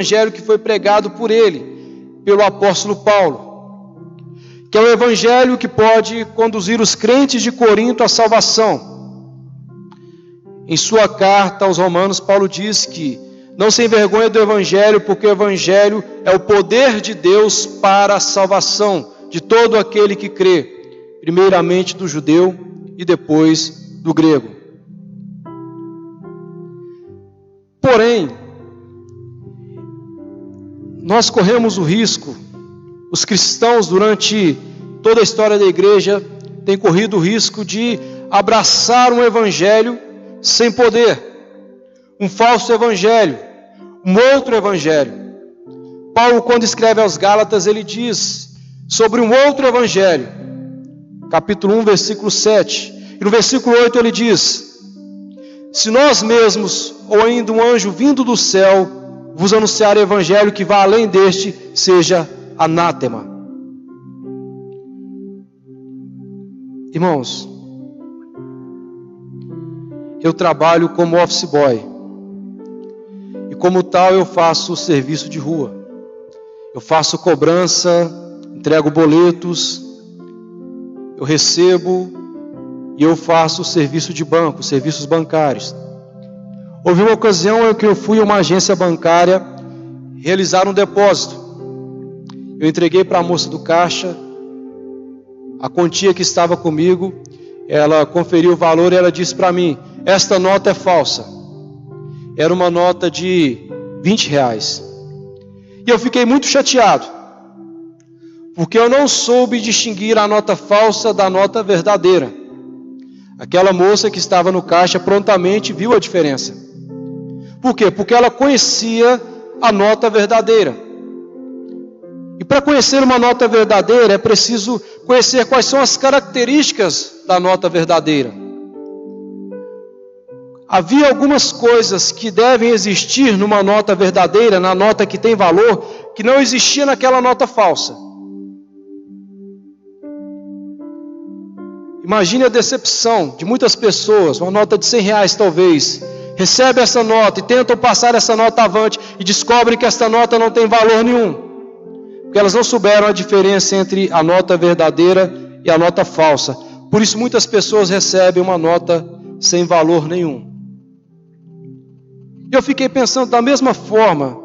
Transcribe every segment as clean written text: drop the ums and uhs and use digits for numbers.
evangelho que foi pregado por ele, pelo apóstolo Paulo, que é o evangelho que pode conduzir os crentes de Corinto à salvação. Em sua carta aos Romanos, Paulo diz que não se envergonha do evangelho, porque o evangelho é o poder de Deus para a salvação de todo aquele que crê, primeiramente do judeu e depois do grego. Porém, nós corremos o risco, os cristãos durante toda a história da igreja têm corrido o risco de abraçar um evangelho sem poder, um falso evangelho, um outro evangelho. Paulo, quando escreve aos Gálatas, ele diz sobre um outro evangelho, capítulo 1, versículo 7, e no versículo 8 ele diz: se nós mesmos, ou ainda um anjo vindo do céu, vos anunciar o evangelho que vá além deste, seja anátema. Irmãos, eu trabalho como office boy, e como tal eu faço serviço de rua. Eu faço cobrança, entrego boletos, eu recebo e eu faço serviço de banco, serviços bancários. Houve uma ocasião em que eu fui a uma agência bancária realizar um depósito. Eu entreguei para a moça do caixa a quantia que estava comigo. Ela conferiu o valor e ela disse para mim: esta nota é falsa. Era uma nota de R$20. E eu fiquei muito chateado, porque eu não soube distinguir a nota falsa da nota verdadeira. Aquela moça que estava no caixa prontamente viu a diferença. Por quê? Porque ela conhecia a nota verdadeira. E para conhecer uma nota verdadeira é preciso conhecer quais são as características da nota verdadeira. Havia algumas coisas que devem existir numa nota verdadeira, na nota que tem valor, que não existia naquela nota falsa. Imagine a decepção de muitas pessoas, uma nota de R$100 talvez, recebe essa nota e tentam passar essa nota avante e descobrem que essa nota não tem valor nenhum, porque elas não souberam a diferença entre a nota verdadeira e a nota falsa. Por isso muitas pessoas recebem uma nota sem valor nenhum. Eu fiquei pensando da mesma forma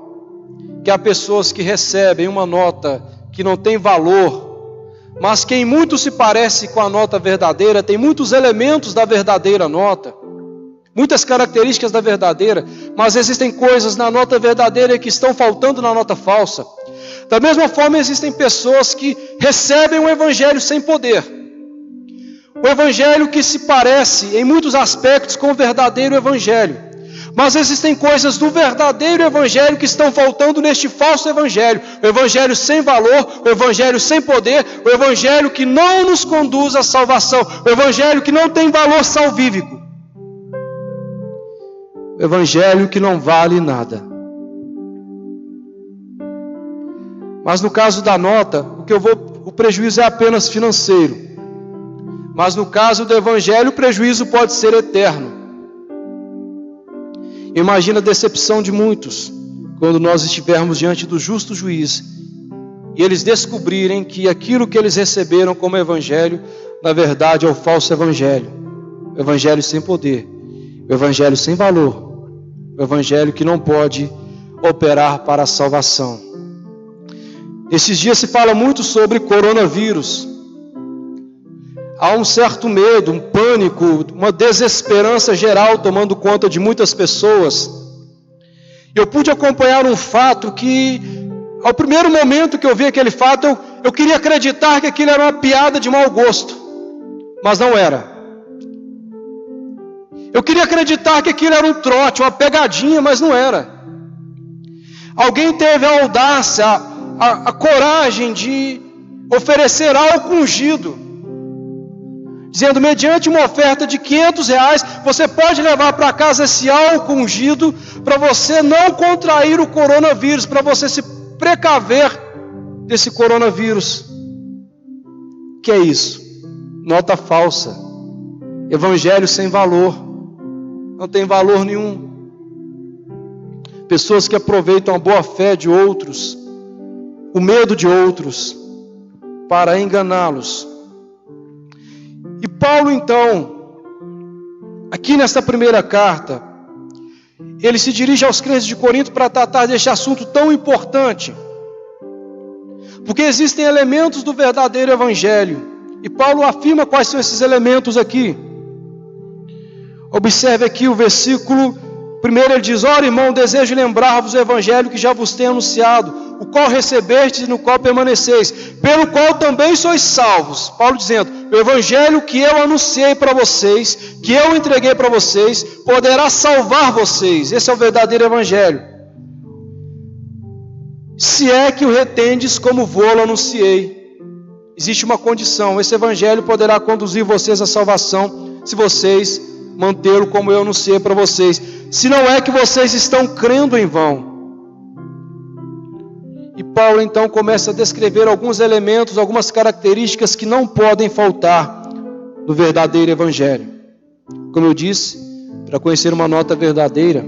que há pessoas que recebem uma nota que não tem valor, mas que em muito se parece com a nota verdadeira, tem muitos elementos da verdadeira nota, muitas características da verdadeira, mas existem coisas na nota verdadeira que estão faltando na nota falsa. Da mesma forma, existem pessoas que recebem um evangelho sem poder, um evangelho que se parece em muitos aspectos com o verdadeiro evangelho, mas existem coisas do verdadeiro evangelho que estão faltando neste falso evangelho. O evangelho sem valor, o evangelho sem poder, o evangelho que não nos conduz à salvação, o evangelho que não tem valor salvífico, o evangelho que não vale nada. Mas no caso da nota, o prejuízo é apenas financeiro. Mas no caso do evangelho, o prejuízo pode ser eterno. Imagina a decepção de muitos quando nós estivermos diante do justo juiz e eles descobrirem que aquilo que eles receberam como evangelho, na verdade é o falso evangelho, o evangelho sem poder, o evangelho sem valor, o evangelho que não pode operar para a salvação. Esses dias se fala muito sobre coronavírus. Há um certo medo, um pânico, uma desesperança geral tomando conta de muitas pessoas. Eu pude acompanhar um fato que, ao primeiro momento que eu vi aquele fato, eu queria acreditar que aquilo era uma piada de mau gosto, mas não era. Eu queria acreditar que aquilo era um trote, uma pegadinha, mas não era. Alguém teve a audácia, a coragem de oferecer álcool ungido, dizendo, mediante uma oferta de R$500, você pode levar para casa esse álcool ungido para você não contrair o coronavírus, para você se precaver desse coronavírus. Que é isso? Nota falsa. Evangelho sem valor. Não tem valor nenhum. pessoas que aproveitam a boa fé de outros, o medo de outros, para enganá-los. E Paulo, então, aqui nesta primeira carta, ele se dirige aos crentes de Corinto para tratar deste assunto tão importante, porque existem elementos do verdadeiro evangelho, e Paulo afirma quais são esses elementos aqui. Observe aqui o versículo 1, ele diz: ora, irmão, desejo lembrar-vos o evangelho que já vos tenho anunciado, o qual recebestes e no qual permaneceis, pelo qual também sois salvos. Paulo dizendo: o evangelho que eu anunciei para vocês, que eu entreguei para vocês, poderá salvar vocês. Esse é o verdadeiro evangelho. Se é que o retendes como vô-lo anunciei. Existe uma condição: esse evangelho poderá conduzir vocês à salvação, se vocês mantê-lo como eu anunciei para vocês. Se não é que vocês estão crendo em vão. E Paulo então começa a descrever alguns elementos, algumas características que não podem faltar no verdadeiro evangelho. Como eu disse, para conhecer uma nota verdadeira,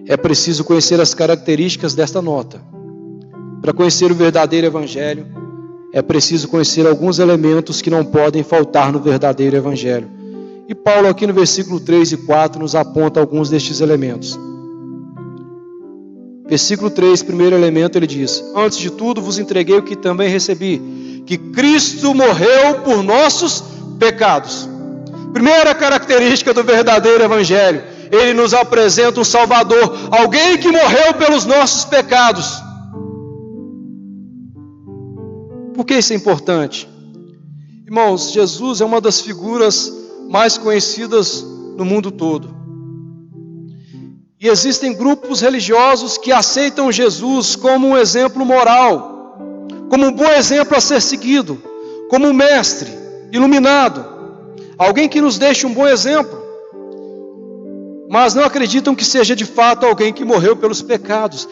é preciso conhecer as características desta nota. Para conhecer o verdadeiro evangelho, é preciso conhecer alguns elementos que não podem faltar no verdadeiro evangelho. E Paulo aqui no versículo 3 e 4 nos aponta alguns destes elementos. Versículo 3, primeiro elemento, ele diz: antes de tudo vos entreguei o que também recebi, que Cristo morreu por nossos pecados. Primeira característica do verdadeiro evangelho: ele nos apresenta um Salvador, alguém que morreu pelos nossos pecados. Por que isso é importante? Irmãos, Jesus é uma das figuras mais conhecidas no mundo todo. E existem grupos religiosos que aceitam Jesus como um exemplo moral, como um bom exemplo a ser seguido, como um mestre iluminado, alguém que nos deixe um bom exemplo, mas não acreditam que seja de fato alguém que morreu pelos pecados.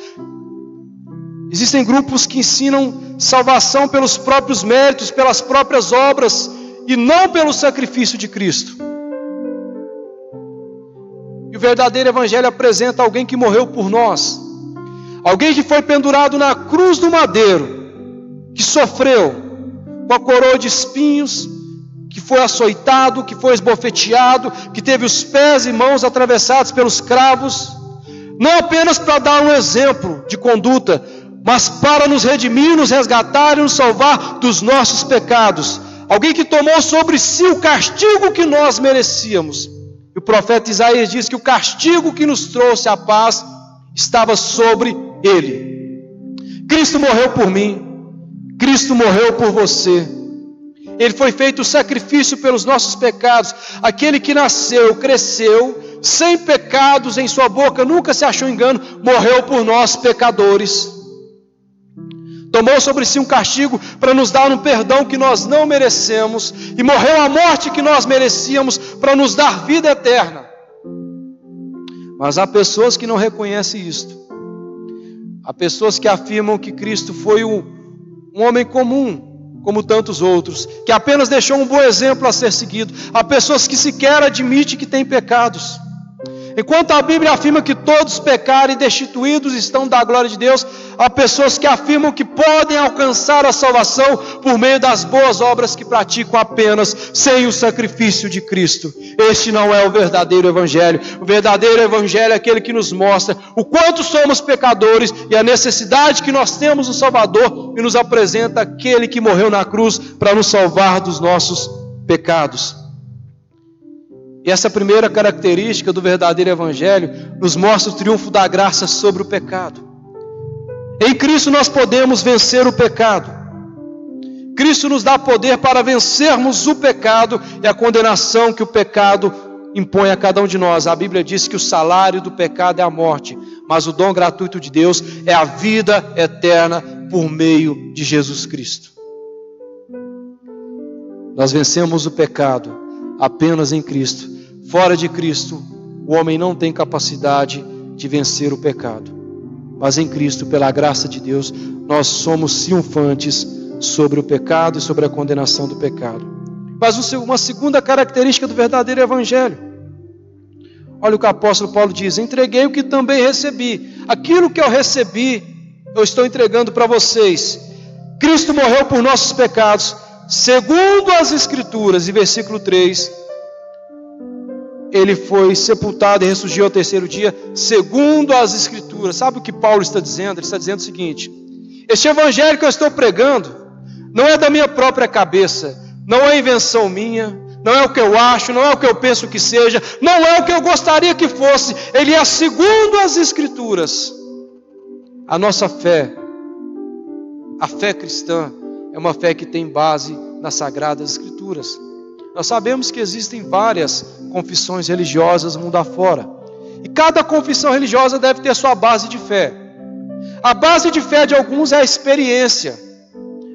Existem grupos que ensinam salvação pelos próprios méritos, pelas próprias obras, e não pelo sacrifício de Cristo. E o verdadeiro evangelho apresenta alguém que morreu por nós, alguém que foi pendurado na cruz do madeiro, que sofreu com a coroa de espinhos, que foi açoitado, que foi esbofeteado, que teve os pés e mãos atravessados pelos cravos, não apenas para dar um exemplo de conduta, mas para nos redimir, nos resgatar e nos salvar dos nossos pecados. Alguém que tomou sobre si o castigo que nós merecíamos. E o profeta Isaías diz que o castigo que nos trouxe a paz estava sobre ele. Cristo morreu por mim, Cristo morreu por você. Ele foi feito o sacrifício pelos nossos pecados. Aquele que nasceu, cresceu, sem pecados em sua boca, nunca se achou engano, morreu por nós pecadores. Tomou sobre si um castigo para nos dar um perdão que nós não merecemos, e morreu a morte que nós merecíamos para nos dar vida eterna. Mas há pessoas que não reconhecem isto. Há pessoas que afirmam que Cristo foi um homem comum, como tantos outros, que apenas deixou um bom exemplo a ser seguido. Há pessoas que sequer admitem que têm pecados. Enquanto a Bíblia afirma que todos pecaram e destituídos estão da glória de Deus, há pessoas que afirmam que podem alcançar a salvação por meio das boas obras que praticam apenas sem o sacrifício de Cristo. Este não é o verdadeiro evangelho. O verdadeiro evangelho é aquele que nos mostra o quanto somos pecadores e a necessidade que nós temos do Salvador, e nos apresenta aquele que morreu na cruz para nos salvar dos nossos pecados. E essa primeira característica do verdadeiro evangelho nos mostra o triunfo da graça sobre o pecado. Em Cristo nós podemos vencer o pecado. Cristo nos dá poder para vencermos o pecado e a condenação que o pecado impõe a cada um de nós. A Bíblia diz que o salário do pecado é a morte, mas o dom gratuito de Deus é a vida eterna por meio de Jesus Cristo. Nós vencemos o pecado apenas em Cristo. Fora de Cristo, o homem não tem capacidade de vencer o pecado. Mas em Cristo, pela graça de Deus, nós somos triunfantes sobre o pecado e sobre a condenação do pecado. Mas uma segunda característica do verdadeiro evangelho: olha o que o apóstolo Paulo diz: entreguei o que também recebi. Aquilo que eu recebi, eu estou entregando para vocês. Cristo morreu por nossos pecados, segundo as Escrituras. E versículo 3, ele foi sepultado e ressurgiu ao terceiro dia, segundo as Escrituras. Sabe o que Paulo está dizendo? Ele está dizendo o seguinte: este evangelho que eu estou pregando não é da minha própria cabeça, não é invenção minha, não é o que eu acho, não é o que eu penso que seja, não é o que eu gostaria que fosse. Ele é segundo as Escrituras. A nossa fé, a fé cristã, é uma fé que tem base nas Sagradas Escrituras. Nós sabemos que existem várias confissões religiosas mundo afora, e cada confissão religiosa deve ter sua base de fé. A base de fé de alguns é a experiência,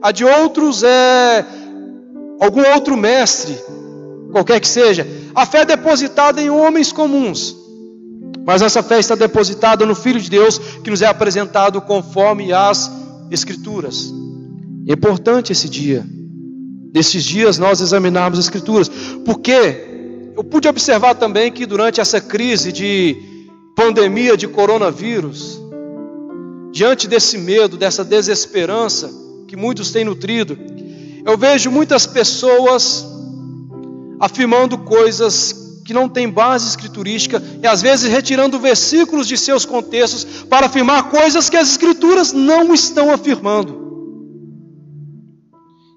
a de outros é algum outro mestre, qualquer que seja. A fé é depositada em homens comuns, mas essa fé está depositada no Filho de Deus, que nos é apresentado conforme as Escrituras. É importante nesses dias nós examinarmos as Escrituras, porque eu pude observar também que durante essa crise de pandemia de coronavírus, diante desse medo, dessa desesperança que muitos têm nutrido, eu vejo muitas pessoas afirmando coisas que não têm base escriturística, e às vezes retirando versículos de seus contextos para afirmar coisas que as Escrituras não estão afirmando.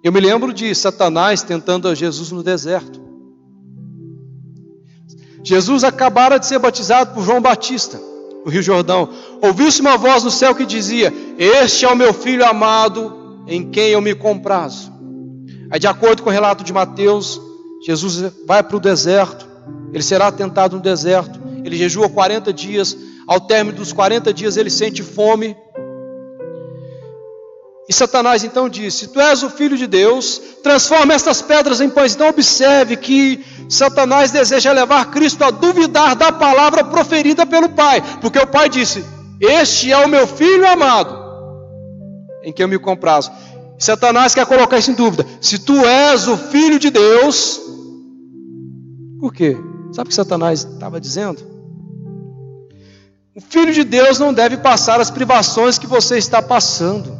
Eu me lembro de Satanás tentando a Jesus no deserto. Jesus acabara de ser batizado por João Batista no Rio Jordão. Ouviu-se uma voz no céu que dizia: este é o meu filho amado, em quem eu me comprazo. Aí, de acordo com o relato de Mateus, Jesus vai para o deserto, ele será tentado no deserto, ele jejua 40 dias, ao término dos 40 dias ele sente fome, e Satanás então disse: tu és o Filho de Deus, transforma estas pedras em pães. Então observe que Satanás deseja levar Cristo a duvidar da palavra proferida pelo Pai, porque o Pai disse: este é o meu Filho amado, em quem eu me comprazo. Satanás quer colocar isso em dúvida: se tu és o Filho de Deus. Por quê? Sabe o que Satanás estava dizendo? O Filho de Deus não deve passar as privações que você está passando.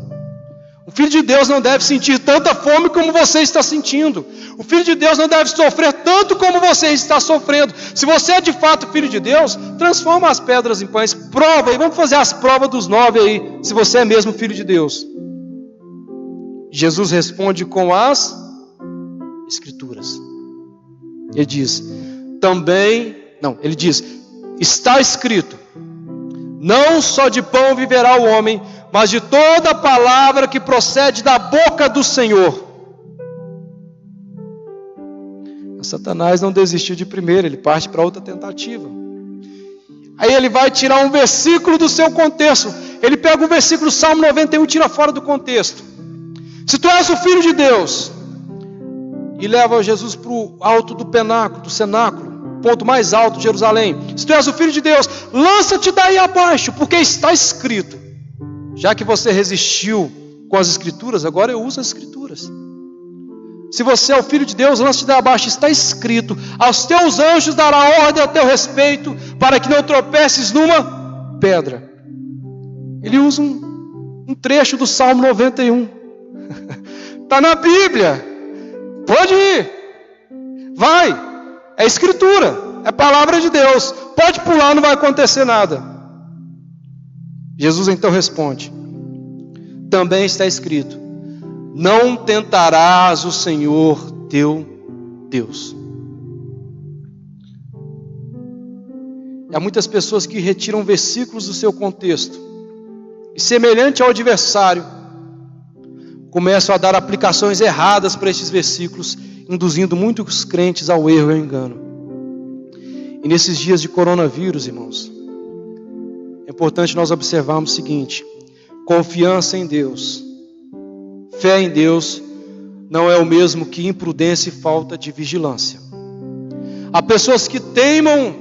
O Filho de Deus não deve sentir tanta fome como você está sentindo. O Filho de Deus não deve sofrer tanto como você está sofrendo. Se você é de fato Filho de Deus, transforma as pedras em pães. Prova, e vamos fazer as provas dos 9 aí, se você é mesmo Filho de Deus. Jesus responde com as Escrituras. Ele diz: ele diz: está escrito, não só de pão viverá o homem, mas de toda palavra que procede da boca do Senhor. Satanás não desistiu de primeira, ele parte para outra tentativa. Aí ele vai tirar um versículo do seu contexto. Ele pega um versículo do Salmo 91 e tira fora do contexto. Se tu és o Filho de Deus, e leva Jesus para o alto do penáculo, do cenáculo, ponto mais alto de Jerusalém. Se tu és o Filho de Deus, lança-te daí abaixo, porque está escrito. Já que você resistiu com as Escrituras, agora eu uso as Escrituras. Se você é o Filho de Deus, lança-te daí abaixo, está escrito: aos teus anjos dará ordem a teu respeito, para que não tropeces numa pedra. Ele usa um trecho do Salmo 91. Está na Bíblia. Pode ir, vai, é Escritura, é palavra de Deus, pode pular, não vai acontecer nada. Jesus então responde: também está escrito, não tentarás o Senhor teu Deus. Há muitas pessoas que retiram versículos do seu contexto e, semelhante ao adversário, começam a dar aplicações erradas para estes versículos, induzindo muitos crentes ao erro e ao engano. E nesses dias de coronavírus, irmãos, é importante nós observarmos o seguinte: confiança em Deus, fé em Deus, não é o mesmo que imprudência e falta de vigilância. Há pessoas que teimam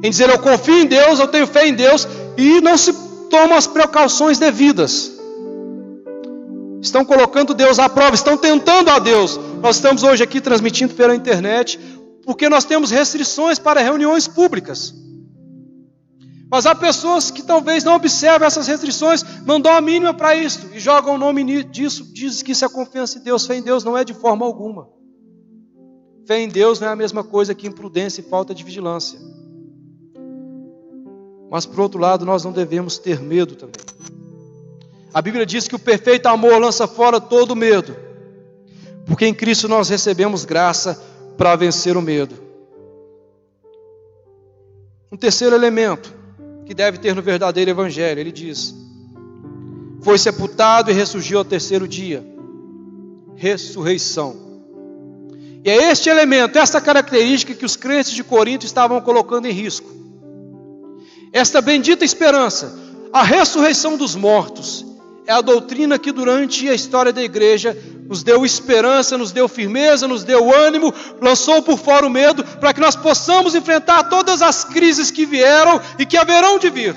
em dizer: eu confio em Deus, eu tenho fé em Deus, e não se tomam as precauções devidas. Estão colocando Deus à prova, estão tentando a Deus. Nós estamos hoje aqui transmitindo pela internet, porque nós temos restrições para reuniões públicas. Mas há pessoas que talvez não observam essas restrições, não dão a mínima para isso, e jogam o nome disso, dizem que isso é confiança em Deus. Fé em Deus não é de forma alguma. Fé em Deus não é a mesma coisa que imprudência e falta de vigilância. Mas por outro lado, nós não devemos ter medo também. A Bíblia diz que o perfeito amor lança fora todo medo, porque em Cristo nós recebemos graça para vencer o medo. Um terceiro elemento que deve ter no verdadeiro evangelho, ele diz: foi sepultado e ressurgiu ao terceiro dia. Ressurreição. E é este elemento, essa característica que os crentes de Corinto estavam colocando em risco. Esta bendita esperança, a ressurreição dos mortos, é a doutrina que durante a história da igreja nos deu esperança, nos deu firmeza, nos deu ânimo, lançou por fora o medo, para que nós possamos enfrentar todas as crises que vieram e que haverão de vir.